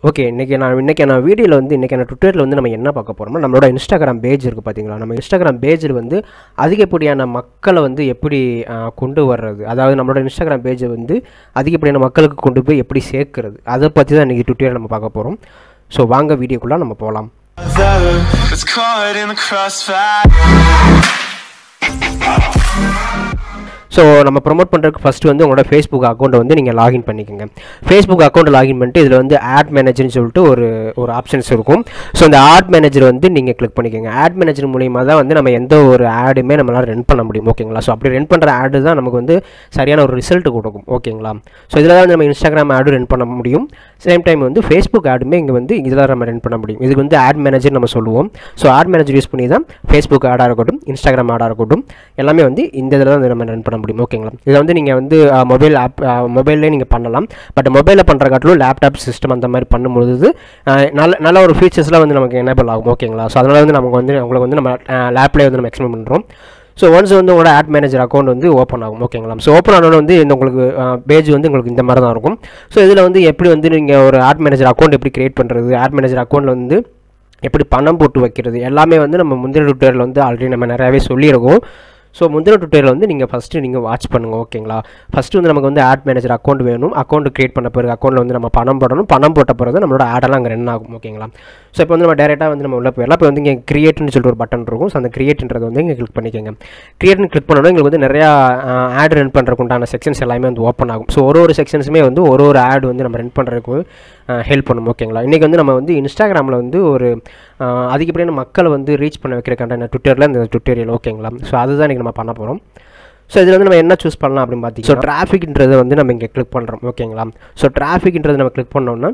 Okay, இன்னைக்கான வீடியோவில் வந்து இன்னைக்கான ட்விட்டரில் வந்து நம்ம என்ன பார்க்க போகிறோம்னா, நம்மளோட இன்ஸ்டாகிராம் பேஜ் இருக்குது பார்த்தீங்களா. நம்ம இன்ஸ்டாகிராம் பேஜில் வந்து அதிகப்படியான மக்களை வந்து எப்படி கொண்டு வர்றது, அதாவது நம்மளோட இன்ஸ்டாகிராம் பேஜை வந்து அதிகப்படியான மக்களுக்கு கொண்டு போய் எப்படி சேர்க்கறது, அதை பற்றி தான் இன்றைக்கி ட்விட்டரில் நம்ம பார்க்க போகிறோம். ஸோ வாங்க வீடியோக்குள்ளே நம்ம போகலாம். ஸோ நம்ம ப்ரொமோட் பண்ணுறதுக்கு ஃபஸ்ட்டு வந்து உங்களோட ஃபேஸ்புக் அக்கௌண்ட்டை வந்து நீங்கள் லாகின் பண்ணிக்கோங்க. ஃபேஸ்புக் அக்கௌண்ட்டை லாகின் பண்ணிட்டு இதில் வந்து ஆட் மேனேஜர்னு சொல்லிட்டு ஒரு ஆப்ஷன்ஸ் இருக்கும். ஸோ அந்த ஆட் மேனேஜர் வந்து நீங்கள் கிளிக் பண்ணிக்கோங்க. ஆட் மேனேஜர் மூலியமாக தான் வந்து நம்ம எந்த ஒரு ஆடுமே நம்மளால் ரன் பண்ண முடியும். ஓகேங்களா. ஸோ அப்படி ரன் பண்ணுற ஆடு தான் நமக்கு வந்து சரியான ஒரு ரிசல்ட் கொடுக்கும். ஓகேங்களா. ஸோ இதில் தான் வந்து நம்ம இன்ஸ்டாகிராம் ஆடு ரன் பண்ண முடியும். சேம் டைம் வந்து ஃபேஸ்புக் ஆடுமே இங்கே வந்து இதில் நம்ம ரன் பண்ண முடியும். இதுக்கு வந்து ஆட் மேனேஜர் நம்ம சொல்லுவோம். ஸோ ஆட் மேனேஜர் யூஸ் பண்ணி தான் ஃபேஸ்புக் ஆடாக இருக்கட்டும், இன்ஸ்டாகிராம் ஆடாக இருக்கட்டும், எல்லாமே வந்து இந்த இதில் தான் நம்ம ரன் பண்ண முடியும். ஓகேங்களா. இதை வந்து நீங்கள் வந்து மொபைல்லே நீங்கள் பண்ணலாம். பட் மொபைலில் பண்ணுற காட்டிலும் லேப்டாப் சிஸ்டம் அந்த மாதிரி பண்ணும்போது நல்ல ஒரு ஃபீச்சர்ஸ்லாம் வந்து நமக்கு எனேபிள் ஆகும். ஓகேங்களா. ஸோ அதனால் வந்து நமக்கு வந்து உங்களுக்கு வந்து நம்ம லேப்லேயே வந்து நம்ம எக்ஸ்பிளைன் பண்ணுறோம். ஸோ ஒன்ஸ் வந்து உங்களோட ஆட் மேனேஜர் அக்கௌண்ட் வந்து ஓப்பன் ஆகும். ஓகேங்களா. ஸோ ஓப்பன் ஆனோன்னு வந்து இந்த உங்களுக்கு பேஜ் வந்து உங்களுக்கு இந்த மாதிரி தான் இருக்கும். ஸோ இதில் வந்து எப்படி வந்து நீங்கள் ஒரு ஆட் மேனேஜர் அக்கௌண்ட் எப்படி கிரியேட் பண்ணுறது, ஆட் மேனேஜர் அக்கௌண்ட்டில் வந்து எப்படி பணம் போட்டு வைக்கிறது, எல்லாமே வந்து நம்ம முந்தின ட்விட்டரில் வந்து ஆல்ரெடி நம்ம நிறையாவே சொல்லியிருக்கோம். ஸோ முந்தின ட்விட்டரில் வந்து நீங்கள் ஃபஸ்ட்டு நீங்கள் வாட்ச் பண்ணுங்கள். ஓகேங்களா. ஃபஸ்ட்டு வந்து நமக்கு வந்து ஆட் மேனேஜர் அக்கௌண்ட் வேணும். அக்கௌண்ட் கிரியேட் பண்ண பிறகு அக்கௌண்ட்டில் வந்து நம்ம பணம் போடணும். பணம் போட்ட பிறகு நம்மளோட ஆடெல்லாம் அங்கே ரன் ஆகும். ஓகேங்களா. ஸோ இப்போ வந்து நம்ம டேரெக்டாக வந்து நம்ம உள்ள போயிடலாம். இப்போ வந்து இங்கே கிரியேட்னு சொல்லிட்டு ஒரு பட்டன் இருக்கும். ஸோ அந்த கிரியேட்ன்றது வந்து இங்கே கிளிக் பண்ணிக்கோங்க. கிரியேட்னு கிளிக் பண்ணோன்னா எங்களுக்கு வந்து நிறையா ஆட் ரன் பண்ணுறதுக்கு உண்டான செக்ஷன்ஸ் எல்லாமே வந்து ஓப்பன் ஆகும். ஸோ ஒரு செக்ஷன்ஸுமே வந்து ஒரு ஆட் வந்து நம்ம ரன் பண்ணுறதுக்கு ஹெல்ப் பண்ணும். ஓகேங்களா. இன்றைக்கி வந்து நம்ம வந்து இன்ஸ்டாகிராமில் வந்து ஒரு அதிகப்படியான மக்களை வந்து ரீச் பண்ண வைக்கிறக்கான ட்விட்டரில் இந்த ட்விட்டரியல். ஓகேங்களா. ஸோ அதுதான் இன்றைக்கி நம்ம பண்ண போகிறோம். ஸோ இதில் வந்து நம்ம என்ன சூஸ் பண்ணலாம் அப்படின்னு பார்த்தீங்கன்னா, ஸோ டிராஃபிக்ன்றதை வந்து நம்ம இங்கே கிளிக் பண்ணுறோம். ஓகேங்களா. ஸோ டிராஃபிக்ன்றது நம்ம கிளிக் பண்ணோம்னா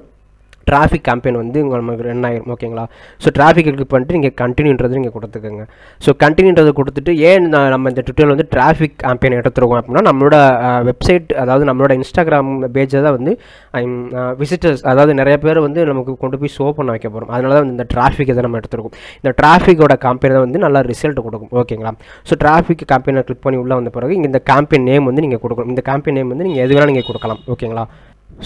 டிராஃபிக் கேம்பெயின் வந்து நமக்கு ரன் ஆகிடும். ஓகேங்களா. ஸோ டிராஃபிக் கிளிக் பண்ணிட்டு நீங்கள் கண்டினியூன்றது நீங்கள் கொடுத்துக்கோங்க. ஸோ கண்டினியூன்றது கொடுத்துட்டு ஏன் நம்ம இந்த ட்விட்டரில் வந்து டிராஃபிக் கேம்பெயின் எடுத்துருக்கோம் அப்படின்னா, நம்மளோட வெப்சைட், அதாவது நம்மளோட இன்ஸ்டாகிராம் பேஜை தான் வந்து விசிட்டர்ஸ், அதாவது நிறைய பேர் வந்து நமக்கு கொண்டு போய் ஷோ பண்ண வைக்க போகிறோம். அதனால தான் இந்த டிராஃபிக் இதை நம்ம எடுத்துருக்கோம். இந்த டிராஃபிக்கோட கேம்பெயின் தான் வந்து நல்லா ரிசல்ட் கொடுக்கும். ஓகேங்களா. ஸோ டிராஃபிக் கேம்பெயினை கிளிக் பண்ணி உள்ளே வந்த பிறகு இங்கே இந்த கேம்பெயின் நேம் வந்து நீங்கள் கொடுக்கணும். இந்த கேம்பெயின் நேம் வந்து நீங்கள் எது வேணால் நீங்கள் கொடுக்கலாம். ஓகேங்களா.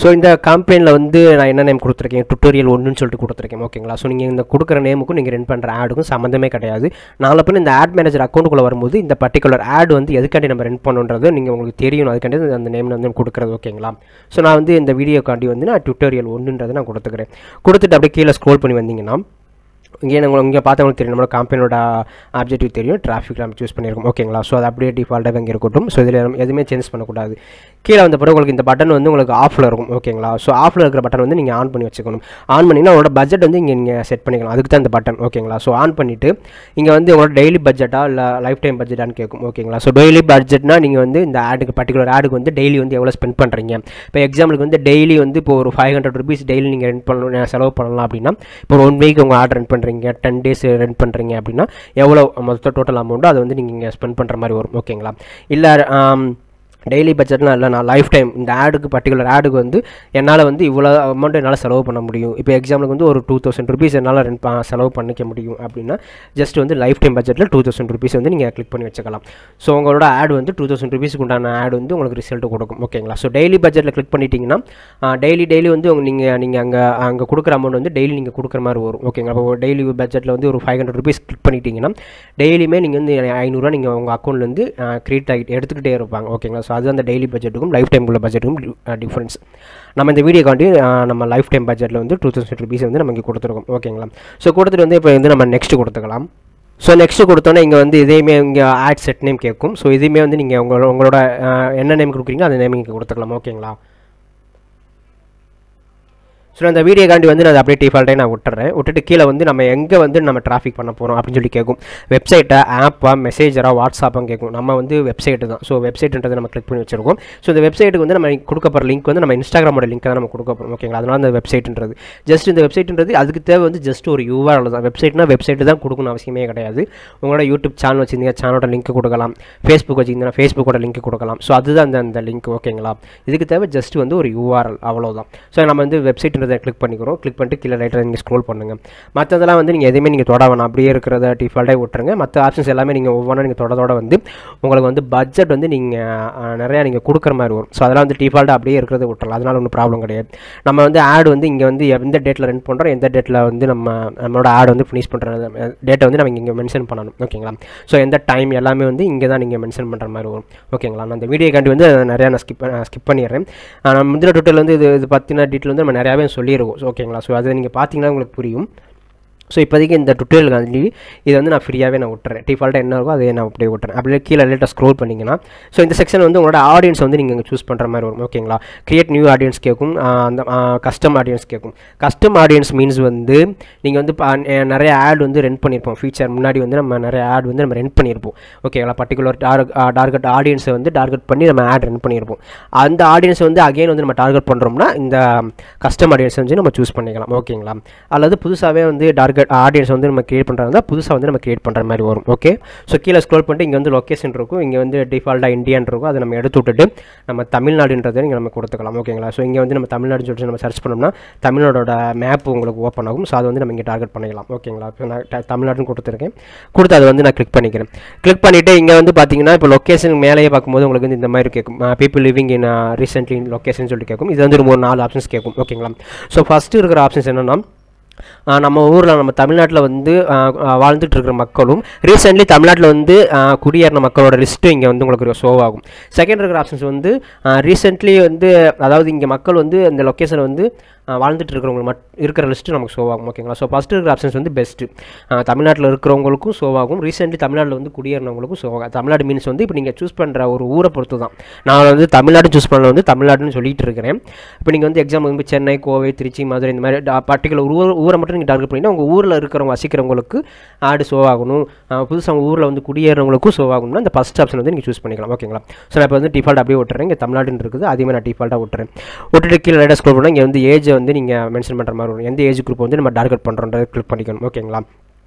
ஸோ இந்த கேம்பெயினில் வந்து நான் என்ன நேம் கொடுத்துருக்கேன், டுட்டோரியல் 1ன்னு சொல்லிட்டு கொடுத்துருக்கேன். ஓகேங்களா. ஸோ நீங்கள் இந்த கொடுக்குற நேமுக்கும் நீங்கள் ரன் பண்ணுற ஆடுக்கும் சம்மந்தமே கிடையாது. நாளை பின் இந்த ஆட் மேனேஜர் அக்கௌண்ட்டுக்குள்ளே வரும்போது இந்த பர்டிகுலர் ஆட் வந்து எதுக்காண்டி நம்ம ரன் பண்ணுன்றது நீங்கள் உங்களுக்கு தெரியணும். அதுக்காண்டி அந்த நேமில் வந்து கொடுக்குறது. ஓகேங்களா. ஸோ நான் வந்து இந்த வீடியோக்காண்டி வந்து நான் டுட்டோரியல் 1ன்றதை நான் கொடுத்துக்கிறேன். கொடுத்துட்டு அப்படியே கீழே ஸ்க்ரோல் பண்ணி வந்தீங்கன்னா இங்கே பார்த்தவங்களுக்கு தெரியும், நம்மளோட கம்பெனியோட ஆப்ஜெக்டிவ் தெரியும். டிராஃபிக் நம்ம சூஸ் பண்ணியிருக்கோம். ஓகேங்களா. ஸோ அது அப்படியே டிஃபால்ட்டாக இங்கே இருக்கட்டும். ஸோ இதில் எதுவுமே சேஞ்ச் பண்ணக்கூடாது. கீழே வந்த பிறகு உங்களுக்கு இந்த பட்டன் வந்து உங்களுக்கு ஆஃபில் இருக்கும். ஓகேங்களா. ஸோ ஆஃபில் இருக்கிற பட்டன் வந்து நீங்கள் ஆன் பண்ணி வச்சுக்கணும். ஆன் பண்ணிங்கன்னா உங்களோட பட்ஜெட் வந்து இங்கே நீங்கள் செட் பண்ணிக்கலாம். அதுக்கு தான் இந்த பட்டன். ஓகேங்களா. ஸோ ஆன் பண்ணிவிட்டு இங்கே வந்து உங்களோட டெய்லி பட்ஜெட்டா இல்லை லைஃப் டைம் பட்ஜெட்டான்னு கேட்கும். ஓகேங்களா. ஸோ டெய்லி பட்ஜெட்னா நீங்கள் வந்து இந்த ஆடுக்கு பர்டிகுலர் ஆடுக்கு வந்து டெய்லி வந்து எவ்வளோ ஸ்பெண்ட் பண்ணுறீங்க. இப்போ எக்ஸாம்பிளுக்கு வந்து டெய்லி வந்து இப்போ ஒரு 500 rupees டெய்லி நீங்கள் ரன் பண்ணணும், செலவு பண்ணலாம் அப்படின்னா, இப்போ 1 week உங்கள் ஆர்டர் ரன் பண்ணுறீங்க, 10 days ரன் பண்ணுறீங்க அப்படின்னா எவ்வளோ மொத்த டோட்டல் அமௌண்ட்டோ அதை வந்து நீங்கள் இங்கே ஸ்பெண்ட் பண்ணுற மாதிரி வரும். ஓகேங்களா. இல்லை டெய்லி பட்ஜெட்லாம் இல்லை, நான் லைஃப் டைம் இந்த ஆடுக்கு பர்டிகுலர் ஆடுக்கு வந்து என்னால் வந்து இவ்வளோ அமௌண்ட் என்னால் செலவு பண்ண முடியும். இப்போ எக்ஸாம்பிளுக்கு வந்து ஒரு 2000 rupees என்னால் செலவு பண்ணிக்க முடியும் அப்படின்னா ஜஸ்ட் வந்து லைஃப் டைம் பட்ஜெட்டில் 2000 rupees வந்து நீங்கள் கிளிக் பண்ணி வச்சுக்கலாம். ஸோ உங்களோட ஆடு வந்து 2000 rupees உண்டான ஆடு வந்து உங்களுக்கு ரிசல்ட் கொடுக்கும். ஓகேங்களா. ஸோ டெய்லி பட்ஜெட்டில் கிளிக் பண்ணிட்டீங்கன்னா டெய்லி வந்து நீங்கள் அங்கே கொடுக்குற அமௌண்ட் வந்து டெய்லி நீங்கள் கொடுக்குற மாதிரி வரும். ஓகேங்களா. இப்போ டெய்லி பட்ஜெட்டில் வந்து ஒரு 500 rupees கிளிக் பண்ணிட்டீங்கன்னா டெய்லியுமே நீங்கள் வந்து 500 நீங்கள் உங்கள் அக்கௌண்ட்லேருந்து கிரியேட் ஆகிட்டு எடுத்துக்கிட்டே இருப்பாங்க. ஓகேங்களா. ஸோ அது அந்த டெய்லி பட்ஜெட்டுக்கும் லைஃப் டைம் உள்ள பட்ஜெட்டுக்கும் டிஃப்ரென்ஸ். நம்ம இந்த வீடியோக்காண்டி நம்ம லைஃப் டைம் பட்ஜெட்டில் வந்து 2000 rupees வந்து நம்ம இங்கே கொடுத்துருக்கோம். ஓகேங்களா. ஸோ கொடுத்துட்டு வந்து இப்போ வந்து நம்ம நெக்ஸ்ட் கொடுத்துக்கலாம். ஸோ நெக்ஸ்ட்டு கொடுத்தோன்னே இங்கே வந்து இதையுமே இங்கே ஆட் செட் நேம் கேட்கும். ஸோ இதுவுமே வந்து நீங்கள் உங்களோட என்ன நேம் கொடுக்குறீங்களோ அந்த நேம் இங்கே கொடுத்துக்கலாம். ஓகேங்களா. ஸோ அந்த வீடியோக்காண்டி வந்து நான் அப்படியே டிஃபால்ட்டே நான் விட்டுட்டு கீழே வந்து நம்ம எங்கே வந்து நம்ம டிராஃபிக் பண்ண போகிறோம் அப்படின்னு சொல்லி கேட்கும். வெப்சைட்டை, ஆப்பா, மெசேஜரா, வாட்ஸ்அப்பான்னு கேட்கும். நம்ம வந்து வெப்சைட்டு தான். ஸோ வெப்சைட்டுன்றதை நம்ம கிளிக் பண்ணி வச்சிருக்கோம். ஸோ இந்த வெப்சைட்டுக்கு வந்து நம்ம கொடுக்க போகிற லிங்க் வந்து நம்ம இன்ஸ்டாகிராமோட லிங்க் தான் நம்ம கொடுக்க போகிறோம். ஓகேங்களா. அதனால அந்த வெப்சைட்டுன்றது ஜஸ்ட் இந்த வெப்சைட்டுன்றது அதுக்கு தேவை வந்து ஜஸ்ட் ஒரு URL தான். வெப்சைட்னா வெப்சைட்டு தான் கொடுக்கணும் அவசியமே கிடையாது. உங்களோட யூடியூப் சேனல் வச்சுருந்தீங்க, சேனலோட லிங்க் கொடுக்கலாம். ஃபேஸ்புக் வச்சுருந்தீங்கன்னா ஃபேஸ்புக்கோட லிங்க் கொடுக்கலாம். ஸோ அதுதான் அந்த லிங்க். ஓகேங்களா. இதுக்கு தேவை ஜஸ்ட் வந்து ஒரு URL, அவ்வளோதான். ஸோ நம்ம வந்து வெப்சைட் அப்படின்றத கிளிக் பண்ணிக்கிறோம். கிளிக் பண்ணிட்டு கீழே ரைட்டில் நீங்கள் ஸ்க்ரோல் பண்ணுங்கள். மற்றதெல்லாம் வந்து நீங்கள் எதுவுமே நீங்கள் தொட வேணாம், அப்படியே இருக்கிறத டிஃபால்ட்டாக விட்டுருங்க. மற்ற ஆப்ஷன்ஸ் எல்லாமே நீங்கள் ஒவ்வொன்றா நீங்கள் தொட வந்து உங்களுக்கு வந்து பட்ஜெட் வந்து நீங்கள் நிறையா நீங்கள் கொடுக்குற மாதிரி வரும். ஸோ அதெல்லாம் வந்து டிஃபால்ட்டாக அப்படியே இருக்கிறத விட்டுறலாம், அதனால் ஒன்றும் ப்ராப்ளம் கிடையாது. நம்ம வந்து ஆட் வந்து இங்கே வந்து எந்த டேட்டில் ரன் பண்ணுறோம், எந்த டேட்டில் வந்து நம்மளோட ஆட் வந்து ஃபினிஷ் பண்ணுற டேட்டை வந்து நம்ம இங்கே மென்ஷன் பண்ணணும். ஓகேங்களா? ஸோ எந்த டைம் எல்லாமே வந்து இங்கே தான் நீங்கள் மென்ஷன் பண்ணுற மாதிரி வரும். ஓகேங்களா? நான் அந்த வீடியோக்காண்டி வந்து நிறையா நான் ஸ்கிப் பண்ணிடுறேன். நம்ம முந்தின டூட்டல் வந்து இது பற்றின டீட்டெயில் வந்து நம்ம நிறையாவே சொல்லிடுவோம். ஓகேங்களா? ஸோ அதை நீங்கள் பார்த்தீங்கன்னா உங்களுக்கு புரியும். ஸோ இப்போதைக்கு இந்த டுட்டோரியலுக்காண்டி இதை வந்து நான் ஃப்ரீயாகவே நான் விட்டுறேன். டிஃபால்ட்டாக என்ன இருக்கோ அதை நான் அப்படியே விட்டுறேன். அப்படியே கீழே லேட்டாக ஸ்க்ரோல் பண்ணிங்கன்னா ஸோ இந்த செக்ஷன் வந்து உங்களோட ஆடியன்ஸ் வந்து நீங்கள் சூஸ் பண்ணுற மாதிரி வரும். ஓகேங்களா? கிரியேட் நியூ ஆடியன்ஸ் கேட்கும், அந்த கஸ்டம் ஆடியன்ஸ் கேட்கும். கஸ்டம் ஆடியன்ஸ் மீன்ஸ் வந்து நீங்கள் வந்து நிறைய ஆட் வந்து ரென் பண்ணியிருப்போம். ஃபீச்சர் முன்னாடி வந்து நம்ம நிறைய ஆட் வந்து நம்ம ரென் பண்ணியிருப்போம். ஓகேங்களா? பர்டிகுலர் டார்கெட் ஆடியன்ஸை வந்து டார்கெட் பண்ணி நம்ம ஆட் ரென் பண்ணியிருப்போம். அந்த ஆடியன்ஸ் வந்து அகைன் வந்து நம்ம டார்கெட் பண்ணுறோம்னா இந்த கஸ்டம் ஆடியன்ஸ் வந்து நம்ம சூஸ் பண்ணிக்கலாம். ஓகேங்களா? அல்லது புதுசாகவே வந்து ஆடியன்ஸ் வந்து நம்ம கிரியேட் பண்ணுறாங்க, புதுசாக வந்து நம்ம கிரியேட் பண்ணுற மாதிரி வரும். ஓகே, ஸோ கீழே ஸ்க்ரோல் பண்ணிட்டு இங்கே வந்து லொக்கேஷன் இருக்கும், இங்கே வந்து டிஃபால்ட்டாக இந்தியான் இருக்கும், அதை நம்ம எடுத்து விட்டுட்டு நம்ம தமிழ்நாடுன்றதை இங்கே நம்ம கொடுத்துக்கலாம். ஓகேங்களா? ஸோ இங்கே வந்து நம்ம தமிழ்நாடுன்னு சொல்லிட்டு நம்ம சர்ச் பண்ணோம்னா தமிழ்நாடோட மேப் உங்களுக்கு ஓப்பன் ஆகும். ஸோ அதை வந்து நம்ம இங்கே டார்கெட் பண்ணிக்கலாம். ஓகேங்களா? இப்போ நான் தமிழ்நாடுன்னு கொடுத்துருக்கேன், கொடுத்து அதை வந்து நான் கிளிக் பண்ணிக்கிறேன். கிளிக் பண்ணிவிட்டு இங்கே வந்து பார்த்தீங்கன்னா இப்போ லொக்கேஷன் மேலேயே பார்க்கும்போது உங்களுக்கு வந்து இந்த மாதிரி கேட்கும், people living in recently location சொல்லிட்டு கேட்கும். இது வந்து ஒரு 4 ஆப்ஷன்ஸ் கேட்கும். ஓகேங்களா? ஸோ ஃபஸ்ட்டு இருக்கிற ஆப்ஷன்ஸ் என்னென்னா நம்ம ஊரில் நம்ம தமிழ்நாட்டில் வந்து வாழ்ந்துட்டு இருக்கிற மக்களும் ரீசெண்ட்லி தமிழ்நாட்டில் வந்து குடியேறின மக்களோட லிஸ்ட்டு இங்கே வந்து உங்களுக்கு ஷோ ஆகும். செகண்ட் இருக்கிற ஆப்ஷன்ஸ் வந்து ரீசெண்ட்லி வந்து அதாவது இங்கே மக்கள் வந்து இந்த லொக்கேஷன் வந்து வாழ்ந்துட்டு இருக்கிறவங்க இருக்கிற லிஸ்ட்டு நமக்கு ஷோ ஆகும். ஓகேங்களா? ஸோ ஃபஸ்ட்டு இருக்கிற ஆப்ஷன்ஸ் வந்து பெஸ்ட்டு, தமிழ்நாட்டில் இருக்கிறவங்களுக்கும் ஷோ ஆகும், ரீசெண்ட்லி தமிழ்நாட்டில் வந்து குடியேறினவங்களுக்கும் ஷோ ஆகும். தமிழ்நாடு மீன்ஸ் வந்து இப்போ நீங்கள் சூஸ் பண்ணுற ஒரு ஊரை பொறுத்து தான். நான் வந்து தமிழ்நாடு சூஸ் பண்ணல வந்து தமிழ்நாடுன்னு சொல்லிட்டு இருக்கிறேன். இப்போ நீங்கள் வந்து எக்ஸாம்பிள் வந்து சென்னை, கோவை, திருச்சி, மதுரை இந்த மாதிரி பர்டிகுலர் ஊரை மட்டும் நீங்கள் டார்கெட் பண்ணிங்கன்னா உங்கள் ஊரில் இருக்கிறவங்க வசிக்கிறவங்களுக்கு ஆடு ஷோ ஆகணும், புதுசாக உங்கள் ஊரில் வந்து குடியேறவங்களுக்கும் ஷோ ஆகணும்னா இந்த ஃபஸ்ட் ஆப்ஷன் வந்து நீங்கள் சூஸ் பண்ணிக்கலாம். ஓகேங்களா? ஸோ நான் இப்போ வந்து டிஃபால்ட் அப்படியே விட்டுறேன். இங்கே தமிழ்நாடுன்னு இருக்குது, அதே மாதிரி நான் டிஃபால்ட்டாக விட்டுட்டு கீழே லேட்டா ஸ்க்ரோல் பண்ணால் இங்கே வந்து ஏஜ் வந்து நீங்கள் மென்ஷன் பண்ணுற மாதிரி வரும். எந்த ஏஜ் குரூப் வந்து நம்ம டார்கெட் பண்ணுறோன்றதை கிளிக் பண்ணிக்கணும். ஓகேங்களா?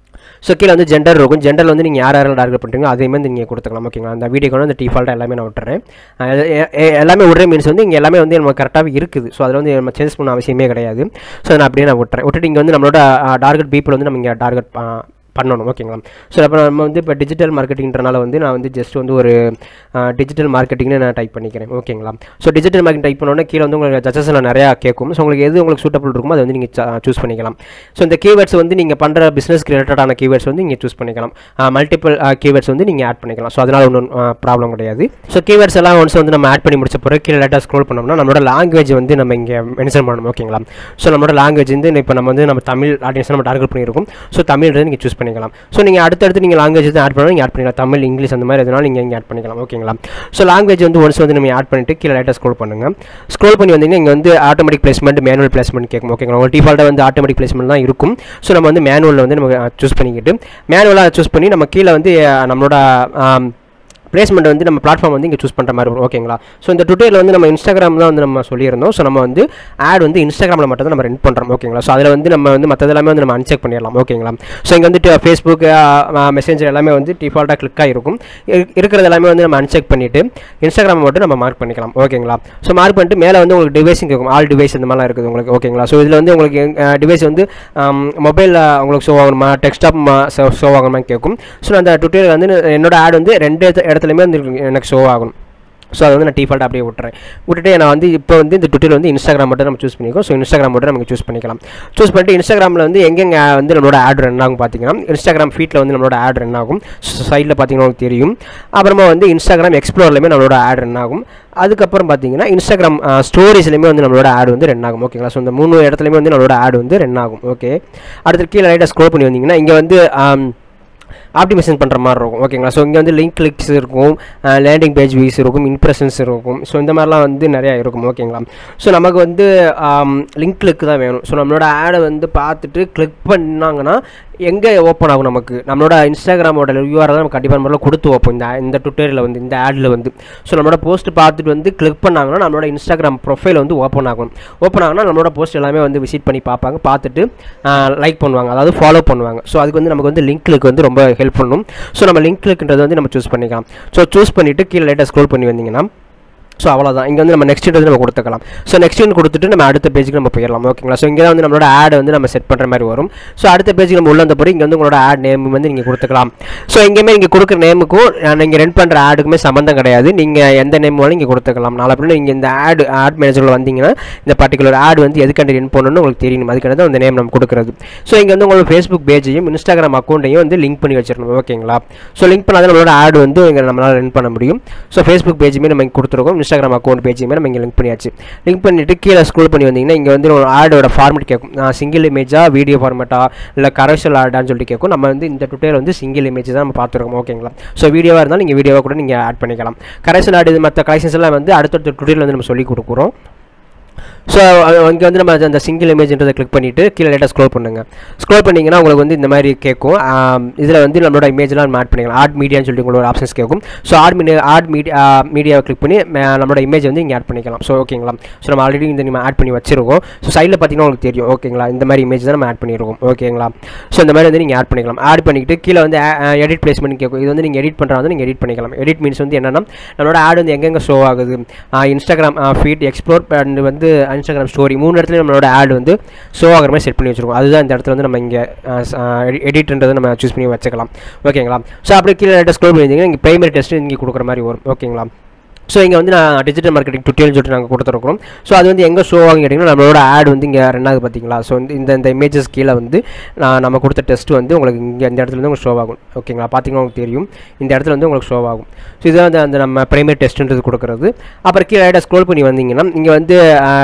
ஸோ கீழே வந்து ஜெண்டர் இருக்கும், ஜெண்டரில் வந்து நீங்கள் யாரெல்லாம் டார்கெட் பண்ணுறீங்க அதே மாதிரி நீங்கள் கொடுத்துக்கலாம். ஓகேங்களா? அந்த வீடியோக்கு வந்து அந்த டிஃபால்ட்டாக எல்லாமே நான் விட்டுறேன். எல்லாமே விடுற மீன்ஸ் வந்து இங்கே எல்லாமே வந்து நம்ம கரெக்டாகவே இருக்குது. ஸோ அதில் வந்து நம்ம சேஞ்ச் பண்ண அவசியமே கிடையாது. ஸோ நான் அப்படியே நான் விட்டுட்டு இங்கே வந்து நம்மளோட டார்கெட் பீப்புள் வந்து நம்ம இங்கே டார்கெட் பண்ணணும். ஓகேங்களா? ஸோ அப்போ நம்ம வந்து இப்போ டிஜிட்டல் மார்க்கெட்டிங்கிறனால வந்து நான் வந்து ஜஸ்ட் வந்து ஒரு டிஜிட்டல் மார்க்கெட்டிங்னு நான் டைப் பண்ணிக்கிறேன். ஓகேங்களா? ஸோ டிஜிட்டல் மார்க்கெட்டிங் டைப் பண்ணோன்னா கீழே வந்து உங்களுக்கு ஜட்ஜஸில் நிறையா கேட்கும். ஸோ உங்களுக்கு எது உங்களுக்கு சூட்டபிள் இருக்குமோ அதை வந்து நீங்கள் சூஸ் பண்ணிக்கலாம். ஸோ இந்த கீவேர்ட்ஸ் வந்து நீங்கள் பண்ணுற பிஸ்னஸ்க்கு ரிலேட்டடான கீவேர்ட்ஸ் வந்து நீங்கள் சூஸ் பண்ணிக்கலாம். மல்டிபிள் கீவேர்ட்ஸ் வந்து நீங்கள் ஆட் பண்ணிக்கலாம். ஸோ அதனால் ஒன்றும் ப்ராப்ளம் கிடையாது. ஸோ கீவேர்ட்ஸ் எல்லாம் ஒன்ஸ் வந்து நம்ம ஆட் பண்ணி முடிச்ச பிறகு கீழே லேட்டாக ஸ்க்ரோல் பண்ணோம்னா நம்மளோட லாங்குவேஜ் வந்து நம்ம இங்கே மென்ஷன் பண்ணணும். ஓகேங்களா? ஸோ நம்மளோட லாங்குவேஜ் வந்து இப்போ நம்ம வந்து நம்ம தமிழ் ஆடியன்ஸ் நம்ம டார்கெட் பண்ணியிருக்கோம். ஸோ தமிழ் நீங்கள் சூஸ் பண்ணிக்கலாம். ஸோ நீங்கள் அடுத்தடுத்து நீங்கள் லாங்குவேஜ் வந்து ஆட் பண்ணணும், நீங்கள் ஆட் பண்ணிக்கலாம். தமிழ், இங்கிலீஷ் அந்த மாதிரி எதனாலும் நீங்கள் இங்கே ஆட் பண்ணிக்கலாம். ஓகேங்களா? ஸோ லாங்குவேஜ் வந்து ஒன்ஸ் வந்து நம்ம ஆட் பண்ணிட்டு கீழே லைட்டாக ஸ்க்ரோல் பண்ணுங்கள். ஸ்க்ரோல் பண்ணி வந்தீங்கன்னா இங்கே வந்து ஆட்டோமேட்டிக் பிளேஸ்மெண்ட், மேனுவல் பிளேஸ்மெண்ட் கேட்கும். ஓகேங்களா? உங்களுக்கு டிஃபால்ட்டாக வந்து ஆட்டோமேட்டிக் பிளேஸ்மெண்ட் தான் இருக்கும். ஸோ நம்ம வந்து மேனுவலில் வந்து நம்ம சூஸ் பண்ணிக்கிட்டு மேனுவலாக சூஸ் பண்ணி நம்ம கீழே வந்து நம்மளோட பிளேஸ்மெண்ட் வந்து நம்ம பிளாட்ஃபார்ம் வந்து இங்கே சூஸ் பண்ணுற மாதிரி வரும். ஓகேங்களா? ஸோ இந்த டுட்டோரியல் வந்து நம்ம இன்ஸ்டாகிராம் தான் வந்து நம்ம சொல்லியிருந்தோம். ஸோ நம்ம வந்து ஆட் வந்து இன்ஸ்டாகிராமில் மட்டும் தான் நம்ம ரெண்ட் பண்ணுறோம். ஓகேங்களா? ஸோ அதில் வந்து நம்ம வந்து மற்றதெல்லாமே வந்து நம்ம அன்செக் பண்ணிடலாம். ஓகேங்களா? ஸோ இங்கே வந்துட்டு ஃபேஸ்புக், மெசேஞ்சர் எல்லாமே வந்து டிஃபால்ட்டாக கிளிக் ஆகிருக்கும். இருக்கிறது எல்லாமே வந்து நம்ம அன்செக் பண்ணிவிட்டு இன்ஸ்டாகிராம் மட்டும் நம்ம மார்க் பண்ணிக்கலாம். ஓகேங்களா? ஸோ மார்க் பண்ணிட்டு மேலே வந்து உங்களுக்கு டிவைஸிங் இருக்கும், ஆல் டிவைஸ் இந்த மாதிரிலாம் இருக்குது உங்களுக்கு. ஓகேங்களா? ஸோ இதில் வந்து உங்களுக்கு டிவைஸ் வந்து மொபைலில் உங்களுக்கு ஷோ ஆகணுமா, டெஸ்க்டாப் ஷோ ஆகணுமா கேட்கும். ஸோ அந்த டுட்டோரியல் வந்து என்னோட ஆட் வந்து 2 இடத்துலையுமே வந்து எனக்கு ஷோ ஆகணும். ஸோ அதை வந்து நான் டிஃபால்ட் அப்படியே விட்டுட்டு நான் வந்து இப்போ வந்து இந்த டுட்டோரியல் வந்து இன்ஸ்டாகிராம் மட்டும் நம்ம சூஸ் பண்ணிக்கோம். ஸோ இன்ஸ்டாகிராம் மட்டும் நமக்கு சூஸ் பண்ணிக்கலாம். சூஸ் பண்ணிட்டு இன்ஸ்டாகிராமில் வந்து எங்கெங்கே வந்து நம்மளோட ஆட் ரன் ஆகும் பார்த்தீங்கன்னா இன்ஸ்டாகிராம் ஃபீட்டில் வந்து நம்மளோட ஆட் ரன் ஆகும். சைடில் பார்த்தீங்கன்னா உங்களுக்கு தெரியும். அப்புறமா வந்து இன்ஸ்டாகிராம் எக்ஸ்ப்ளோர்லையுமே நம்மளோட ஆட் ரன் ஆகும். அதுக்கப்புறம் பார்த்தீங்கன்னா இன்ஸ்டாகிராம் ஸ்டோரிஸ்லையுமே வந்து நம்மளோட ஆட் வந்து ரன் ஆகும். ஓகேங்களா? ஸோ இந்த 3 இடத்துலையுமே வந்து நம்மளோட ஆட் வந்து ரன் ஆகும். ஓகே, அடுத்து கீழே லைட்டாக ஸ்க்ரோல் பண்ணி வந்தீங்கன்னா இங்கே வந்து ஆப்டிமைசேஷன் பண்ணுற மாதிரி இருக்கும். ஓகேங்களா? ஸோ இங்கே வந்து லிங்க் கிளிக்ஸ் இருக்கும், லேண்டிங் பேஜ் வியூஸ் இருக்கும், இம்ப்ரெஷன்ஸ் இருக்கும். ஸோ இந்த மாதிரிலாம் வந்து நிறையா இருக்கும். ஓகேங்களா? ஸோ நமக்கு வந்து லிங்க் கிளிக் தான் வேணும். ஸோ நம்மளோட ஆடை வந்து பார்த்துட்டு கிளிக் பண்ணாங்கன்னா எங்கே ஓப்பன் ஆகும், நமக்கு நம்மளோட இன்ஸ்டாகிராமோட யூஆர்எல் தான் நம்ம கண்டிப்பாக நம்மளால் கொடுத்து வைப்போம் இந்த டுட்டோரியலில் வந்து இந்த ஆடில் வந்து. ஸோ நம்மளோட போஸ்ட் பார்த்துட்டு வந்து கிளிக் பண்ணாங்கன்னா நம்மளோட இன்ஸ்டாகிராம் ப்ரொஃபைல் வந்து ஓப்பன் ஆகும். ஓப்பன் ஆகுனா நம்மளோட போஸ்ட் எல்லாமே வந்து விசிட் பண்ணி பார்ப்பாங்க, பார்த்துட்டு லைக் பண்ணுவாங்க, அதாவது ஃபாலோ பண்ணுவாங்க. ஸோ அதுக்கு வந்து நமக்கு வந்து லிங்க் கிளிக் வந்து ரொம்ப ஹெல்ப் பண்ணும். ஸோ நம்ம லிங்க் கிளிக்ன்றது வந்து நம்ம சூஸ் பண்ணிக்கலாம். ஸோ சூஸ் பண்ணிவிட்டு கீழே லைட்டாக ஸ்க்ரோல் பண்ணி வந்தீங்கன்னா ஸோ அவ்வளோதான். இங்கே வந்து நம்ம நெக்ஸ்ட் நம்ம கொடுத்துக்கலாம். ஸோ நெக்ஸ்ட் கொடுத்துட்டு நம்ம அடுத்த பேஜுக்கு நம்ம போயிடலாம். ஓகேங்களா. ஸோ இங்கே தான் வந்து நம்மளோட ஆட் வந்து நம்ம செட் பண்ணுற மாதிரி வரும். ஸோ அடுத்த பேஜுக்கு நம்ம உள்ள வந்த பிறகு இங்கே வந்து உங்களோட ஆட் நேம் வந்து நீங்கள் கொடுத்துக்கலாம். ஸோ இங்கேயுமே நீங்கள் கொடுக்குற நேமுக்கும் நீங்கள் ரன் பண்ணுற ஆடுக்குமே சம்மந்தம் கிடையாது. நீங்கள் எந்த நேம் வேணும் இங்கே கொடுத்துக்கலாம். நாளை அப்படின்னு நீங்கள் இந்த ஆட் மேனேஜரில் வந்தீங்கன்னா இந்த பர்டிகுலர் ஆட் வந்து எதுக்காண்டி ரன் பண்ணணும்னு உங்களுக்கு தெரியணும். அதுக்காண்டி தான் அந்த நேம் நம்ம கொடுக்குறது. ஸோ இங்கே வந்து உங்களோட ஃபேஸ்புக் பேஜையும் இன்ஸ்டாகிராம் அக்கௌண்ட்டையும் வந்து லிங்க் பண்ணி வச்சிடணும். ஓகேங்களா. ஸோ லிங்க் பண்ணாதான் நம்மளோட ஆட் வந்து இங்கே நம்மளால் ரன் பண்ண முடியும். ஸோ ஃபேஸ்புக் பேஜுமே நம்ம இங்கே கொடுத்துருக்கோம். இன்ஸ்டாகிராம் அக்கௌண்ட் பேஜுமே நம்ம இங்கே லிங்க் பண்ணியாச்சு. லிங்க் பண்ணிவிட்டு கீழே ஸ்க்ரோல் பண்ணி வந்தீங்கன்னா இங்கே வந்து ஒரு ஆடோட ஃபார்மெட் கேட்கும். சிங்கிள் இமேஜா, வீடியோ ஃபார்மெட்டா, இல்லை கரேஷல் ஆடான்னு சொல்லிட்டு கேட்கும். நம்ம வந்து இந்த டுட்டோரியல் வந்து சிங்கிள் இமேஜ் தான் நம்ம பார்த்துருக்கோம். ஓகேங்களா. ஸோ வீடியோவாக இருந்தாலும் நீங்கள் வீடியோவாக கூட நீங்கள் ஆட் பண்ணிக்கலாம். கரேஷல் ஆட் இது மற்ற கலெக்ஷன்ஸ் எல்லாம் வந்து அடுத்தடுத்த டுட்டோரியல் வந்து நம்ம சொல்லி கொடுக்குறோம். ஸோ இங்கே வந்து நம்ம அந்த சிங்கிள் இமேஜ்ன்றதை கிளிக் பண்ணிவிட்டு கீழே லேட்டாக ஸ்க்ரோல் பண்ணுங்கள். ஸ்க்ரோல் பண்ணிங்கன்னா உங்களுக்கு வந்து இந்த மாதிரி கேட்கும். இதில் வந்து நம்மளோட இமேஜ்லாம் நம்ம ஆட் பண்ணிக்கலாம். ஆட் மீடியான்னு சொல்லிட்டு உங்களுக்கு ஒரு ஆப்ஷன்ஸ் கேட்கும். ஸோ ஆட் மீடியாவை கிளிக் பண்ணி நம்மளோட இமேஜ் வந்து இங்கே ஆட் பண்ணிக்கலாம். ஸோ ஓகேங்களா. ஸோ நம்ம ஆல்ரெடி இந்த நம்ம ஆட் பண்ணி வச்சிருக்கோம். ஸோ சைடில் பார்த்தீங்கன்னா உங்களுக்கு தெரியும். ஓகேங்களா. இந்த மாதிரி இமேஜ் தான் நம்ம ஆட் பண்ணியிருக்கோம். ஓகேங்களா. ஸோ இந்த மாதிரி வந்து நீங்கள் ஆட் பண்ணிக்கலாம். ஆட் பண்ணிக்கிட்டு கீழே வந்து எடிட் பிளேஸ்மெண்ட் கேட்கும். இது வந்து நீங்கள் எடிட் பண்ணுறது வந்து நீங்கள் எடிட் பண்ணிக்கலாம். எடிட் மீன்ஸ் வந்து என்னென்னா நம்மளோட ஆட் வந்து எங்கெங்கே ஷோ ஆகுது, இன்ஸ்டாகிராம் ஃபீட், எக்ஸ்ப்ளோர் அண்ட் வந்து இன்ஸ்டாகிராம் ஸ்டோரி 3 இடத்துல நம்மளோட ஆட் வந்து ஷோ ஆகிற மாதிரி செட் பண்ணி வச்சிருக்கோம். அதுதான் இந்த இடத்துல வந்து நம்ம இங்கே எடிட்ன்றதை நம்ம சூஸ் பண்ணி வச்சுக்கலாம். ஓகேங்களா. ஸோ அப்படியே கீழே ஸ்க்ரோல் பண்ணியிருந்தீங்கன்னா இங்கே பிரைமரி டெஸ்ட் இங்கே கொடுக்குற மாதிரி வரும். ஓகேங்களா. ஸோ இங்கே வந்து நான் டிஜிட்டல் மார்க்கெட்டிங் டுட்டோரியல் சொல்லிட்டு நாங்கள் கொடுத்துருக்கோம். ஸோ அது வந்து எங்கே ஷோ ஆகும் கேட்டிங்கன்னா நம்மளோட ஆட் வந்து இங்கே ரெண்டாவது பார்த்தீங்களா. ஸோ இந்த இமேஜஸ் கீழே வந்து நம்ம கொடுத்த டெஸ்ட் வந்து உங்களுக்கு இங்கே இந்த இடத்துல வந்து உங்களுக்கு ஷோ ஆகும். ஓகேங்களா. பார்த்தீங்கன்னா உங்களுக்கு தெரியும். இந்த இடத்துல வந்து உங்களுக்கு ஷோ ஆகும். ஸோ இதுதான் வந்து அந்த நம்ம பிரைமரி டெஸ்ட்ன்றது கொடுக்குறது. அப்புறம் கீழே ஸ்க்ரோல் பண்ணி வந்தீங்கன்னா இங்கே வந்து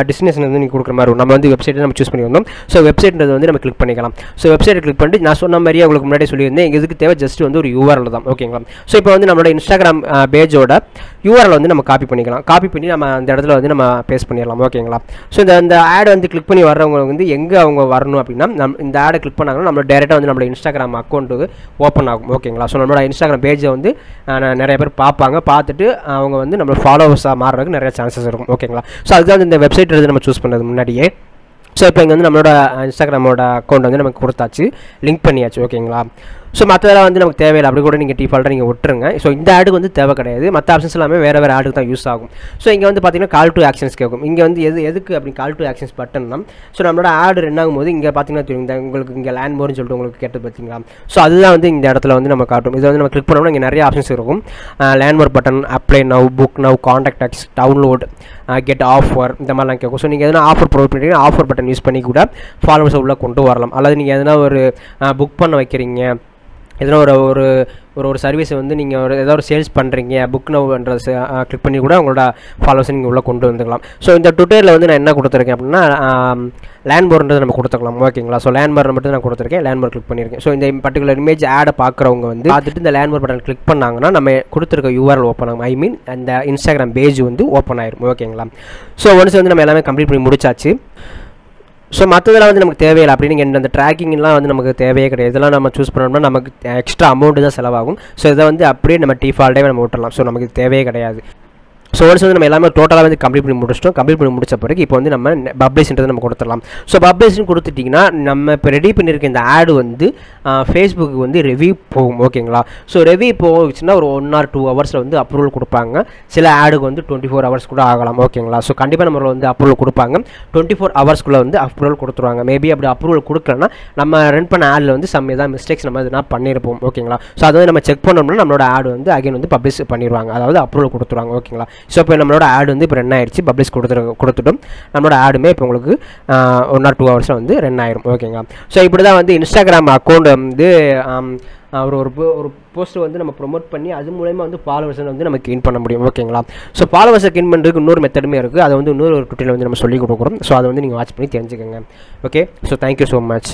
டெஸ்டினேஷன் வந்து நீங்கள் கொடுக்குற மாதிரி வரும். நம்ம வந்து வெப்சைட்டை நம்ம சூஸ் பண்ணி வந்தோம். ஸோ வெப்சைட்ன்றது வந்து நம்ம கிளிக் பண்ணிக்கலாம். ஸோ வெப்சைட்டை கிளிக் பண்ணிட்டு நான் சொன்ன மாதிரியே உங்களுக்கு முன்னாடி சொல்லியிருந்தேன். எதுக்கு தேவை ஜஸ்ட் வந்து ஒரு URL தான். ஓகேங்களா. ஸோ இப்போ வந்து நம்மளோட இன்ஸ்டாகிராம் பேஜோட URL வந்து நம்ம காப்பி பண்ணிக்கலாம். காப்பி பண்ணி நம்ம அந்த இடத்துல வந்து நம்ம பேஸ்ட் பண்ணிடலாம். ஓகேங்களா. ஸோ இந்த ஆட் வந்து கிளிக் பண்ணி வர்றவங்க வந்து எங்கே அவங்க வரணும் அப்படின்னா இந்த ஆடை கிளிக் பண்ணாங்கன்னா நம்ம டேரெக்டாக வந்து நம்மளோட இன்ஸ்டாகிராம் அக்கௌண்ட்டு ஓப்பன் ஆகும். ஓகேங்களா. ஸோ நம்மளோட இன்ஸ்டாகிராம் பேஜை வந்து நிறைய பேர் பார்ப்பாங்க. பார்த்துட்டு அவங்க வந்து நம்ம ஃபாலோவர்ஸாக மாறுறதுக்கு நிறைய சான்சஸ் இருக்கும். ஓகேங்களா. ஸோ அதுதான் இந்த வெப்சைட் எடுத்து நம்ம சூஸ் பண்ணது முன்னாடியே. ஸோ இப்போ இங்கே வந்து நம்மளோட இன்ஸ்டாகிராமோட அக்கௌண்ட் வந்து நமக்கு கொடுத்தாச்சு, லிங்க் பண்ணியாச்சு. ஓகேங்களா. ஸோ மற்றதெல்லாம் வந்து நமக்கு தேவையில்லை. அப்படி கூட நீங்கள் டிஃபால்ட்டாக நீங்கள் விட்டுருங்க. ஸோ இந்த ஆடுக்கு வந்து தேவை கிடையாது. மற்ற ஆப்ஷன்ஸ் எல்லாமே வேறு ஆடுக்கு தான் யூஸ் ஆகும். ஸோ இங்கே வந்து பார்த்தீங்கன்னா கால் டு ஆக்ஷன்ஸ் கேட்கும். இங்கே வந்து எதுக்கு அப்படி கால் டு ஆக்ஷன்ஸ் பட்டன்னா ஸோ நம்மளோட ஆடு ரன் ஆகும்போது இங்கே பார்த்தீங்கன்னா தெரியும் உங்களுக்கு இங்கே லேண்ட் மோர்னு சொல்லிட்டு உங்களுக்கு கேட்டு பார்த்தீங்களா. ஸோ அதுதான் வந்து இந்த இடத்துல வந்து நம்ம காட்டும். இதை வந்து நம்ம கிளிக் பண்ணோம்னா இங்கே நிறைய ஆப்ஷன்ஸ் இருக்கும். Learn more button, apply now, book now, contact text, download, get offer, இந்த மாதிரிலாம் கேட்கும். ஸோ நீங்கள் எதனா ஆஃபர் ப்ரொவைட் பண்ணிட்டீங்கன்னா ஆஃபர் பட்டன் யூஸ் பண்ணி கூட ஃபாலோவர்ஸை உள்ளே கொண்டு வரலாம். அல்லது நீங்கள் எதனா ஒரு புக் பண்ண வைக்கிறீங்க, எதனா ஒரு சர்வீஸை வந்து நீங்கள் ஏதோ ஒரு சேல்ஸ் பண்ணுறீங்க, புக் நவ்ன்ற கிளிக் பண்ணி கூட உங்களோட ஃபாலோவர்ஸை நீங்கள் உள்ளே கொண்டு வந்துக்கலாம். ஸோ இந்த டுட்டோரியலில் வந்து நான் என்ன கொடுத்துருக்கேன் அப்படின்னா லேண்ட்மார்க்ன்றது நம்ம கொடுத்துக்கலாம். ஓகேங்களா. ஸோ லேண்ட்மார்க் மட்டும் நான் கொடுத்துருக்கேன். லேண்ட்மார்க் கிளிக் பண்ணியிருக்கேன். ஸோ இந்த பர்டிகுலர் இமேஜ் ஆடை பார்க்குறவங்க வந்து பார்த்துட்டு இந்த லேண்ட்மார்க் பட்டன் கிளிக் பண்ணாங்கன்னா நம்ம கொடுத்துருக்க URL ஓப்பன் ஆகும். ஐ மீன் அந்த இன்ஸ்டாகிராம் பேஜ் வந்து ஓப்பன் ஆயிரும். ஓகேங்களா. ஸோ ஒன்ஸ் வந்து நம்ம எல்லாமே கம்ப்ளீட் பண்ணி முடிச்சாச்சு. ஸோ மற்றதெல்லாம் வந்து நமக்கு தேவையில்லை. அப்படின்னு அந்த ட்ராக்கிங்லாம் வந்து நமக்கு தேவையே கிடையாது. இதெல்லாம் நம்ம சூஸ் பண்ணோம்னா நமக்கு எக்ஸ்ட்ரா அமௌண்ட் தான் செலவாகும். ஸோ இதை வந்து அப்படியே நம்ம டிஃபால்ட்டாகவே நம்ம விட்டுறலாம். ஸோ நமக்கு தேவையே கிடையாது. ஸோ ஒன்ஸ் வந்து நம்ம எல்லாமே டோட்டலாக வந்து கம்ப்ளீட் பண்ணி முடிச்சிட்டோம். கம்ப்ளீட் பண்ணி முடிச்ச பிறகு இப்போ வந்து நம்ம பப்ளிஷ்ன்றது நம்ம கொடுத்துடலாம். ஸோ பப்ளிஷ்னு கொடுத்துட்டிங்கன்னா நம்ம இப்போ ரெடி பண்ணியிருக்க இந்த ஆடு வந்து ஃபேஸ்புக்கு வந்து ரிவ்யூ போகும். ஓகேங்களா. ஸோ ரிவ்யூ போச்சுன்னா ஒரு 1 or 2 ஹவர்ஸில் வந்து அப்ரூவல் கொடுப்பாங்க. சில ஆடுக்கு வந்து 24 ஹவர்ஸ் கூட ஆகலாம். ஓகேங்களா. ஸோ கண்டிப்பாக நம்ம வந்து அப்ரூவல் கொடுப்பாங்க. 24 ஹவர்ஸ்க்குள்ளே வந்து அப்ரூவல் கொடுத்துருவாங்க. மேபி அப்படி அப்ரூவல் கொடுக்கலன்னா நம்ம ரன் பண்ண ஆடில் வந்து ஏதாவது மிஸ்டேக்ஸ் நம்ம எதுனா பண்ணியிருப்போம். ஓகேங்களா. ஸோ அதை வந்து நம்ம செக் பண்ணோம்னா நம்மளோட ஆடு வந்து அகைன் வந்து பப்ளிஷ் பண்ணிடுவாங்க. அதாவது அப்ரூவல் கொடுத்துருவாங்க. ஓகேங்களா. ஸோ இப்போ நம்மளோட ஆட் வந்து இப்போ ரன் ஆயிடுச்சு. பப்ளிஷ் கொடுத்துட்டோம். நம்மளோட ஆடுமே இப்போ உங்களுக்கு 1 or 2 ஹவர்ஸில் வந்து ரன் ஆயிரும். ஓகேங்களா. ஸோ இப்படி தான் வந்து இன்ஸ்டாகிராம் அக்கௌண்ட் வந்து ஒரு போஸ்ட் வந்து நம்ம ப்ரொமோட் பண்ணி அது மூலமா வந்து ஃபாலோவர்ஸை வந்து நம்ம கெயின் பண்ண முடியும். ஓகேங்களா. ஸோ ஃபாலோவர்ஸை கெயின் பண்ணுறதுக்கு இன்னொரு மெத்தடுமே இருக்குது. அதை வந்து இன்னொரு டுட்டோரியல் வந்து நம்ம சொல்லிக் கொடுக்குறோம். ஸோ அதை வந்து நீங்கள் வாட்ச் பண்ணி தெரிஞ்சுக்கோங்க. Okay. So thank you so much.